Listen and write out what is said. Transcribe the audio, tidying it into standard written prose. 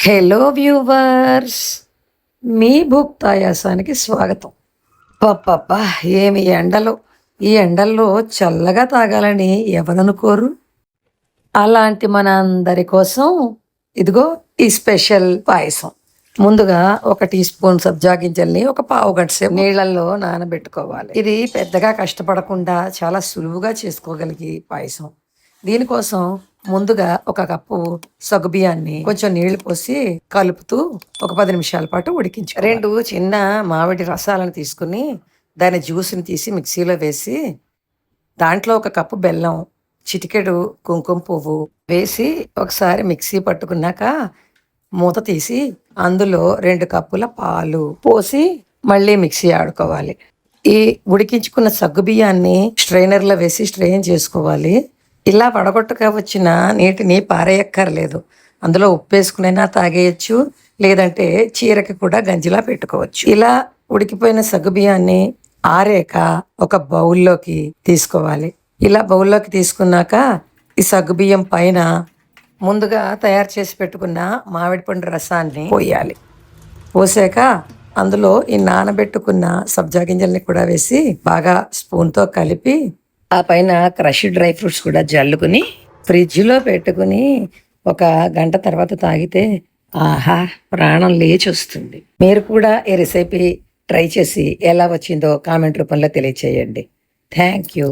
Hello viewers, మీ భూక్తాయాసానికి స్వాగతం. పప్పబ్బా, ఏమి ఎండలు! ఈ ఎండల్లో చల్లగా తాగాలని ఎవరనుకోరు? అలాంటి మన అందరి కోసం ఇదిగో ఈ స్పెషల్ పాయసం. ముందుగా ఒక టీ స్పూన్ సబ్జా గింజల్ని ఒక పావు గంట సేపు నీళ్ళల్లో నానబెట్టుకోవాలి. ఇది పెద్దగా కష్టపడకుండా చాలా సులువుగా చేసుకోగలిగే పాయసం. దీనికోసం ముందుగా ఒక కప్పు సగ్గుబియ్యాన్ని కొంచెం నీళ్లు పోసి కలుపుతూ ఒక 10 నిమిషాల పాటు ఉడికించు. 2 చిన్న మామిడి రసాలను తీసుకుని దాని జ్యూస్ని తీసి మిక్సీలో వేసి దాంట్లో ఒక కప్పు బెల్లం, చిటికెడు కుంకుమ పువ్వు వేసి ఒకసారి మిక్సీ పట్టుకున్నాక మూత తీసి అందులో 2 కప్పుల పాలు పోసి మళ్ళీ మిక్సీ ఆడుకోవాలి. ఈ ఉడికించుకున్న సగ్గుబియ్యాన్ని స్ట్రైనర్లో వేసి స్ట్రెయిన్ చేసుకోవాలి. ఇలా వడగొట్టగా వచ్చిన నీటిని పారేయక్కర్లేదు. అందులో ఉప్పు వేసుకునైనా తాగేయచ్చు, లేదంటే చీరకి కూడా గంజిలా పెట్టుకోవచ్చు. ఇలా ఉడికిపోయిన సగ్గుబియ్యాన్ని ఆరాక ఒక బౌల్లోకి తీసుకోవాలి. ఇలా బౌల్లోకి తీసుకున్నాక ఈ సగ్గుబియ్యం పైన ముందుగా తయారు చేసి పెట్టుకున్న మామిడి పండు రసాన్ని పోయాలి. పోసాక అందులో ఈ నానబెట్టుకున్న సబ్జా గింజల్ని కూడా వేసి బాగా స్పూన్తో కలిపి ఆ పైన క్రష్ డ్రై ఫ్రూట్స్ కూడా జల్లుకుని ఫ్రిడ్జ్లో పెట్టుకుని ఒక గంట తర్వాత తాగితే ఆహా, ప్రాణం లేచి వస్తుంది. మీరు కూడా ఈ రెసిపీ ట్రై చేసి ఎలా వచ్చిందో కామెంట్ రూపంలో తెలియచేయండి. Thank you.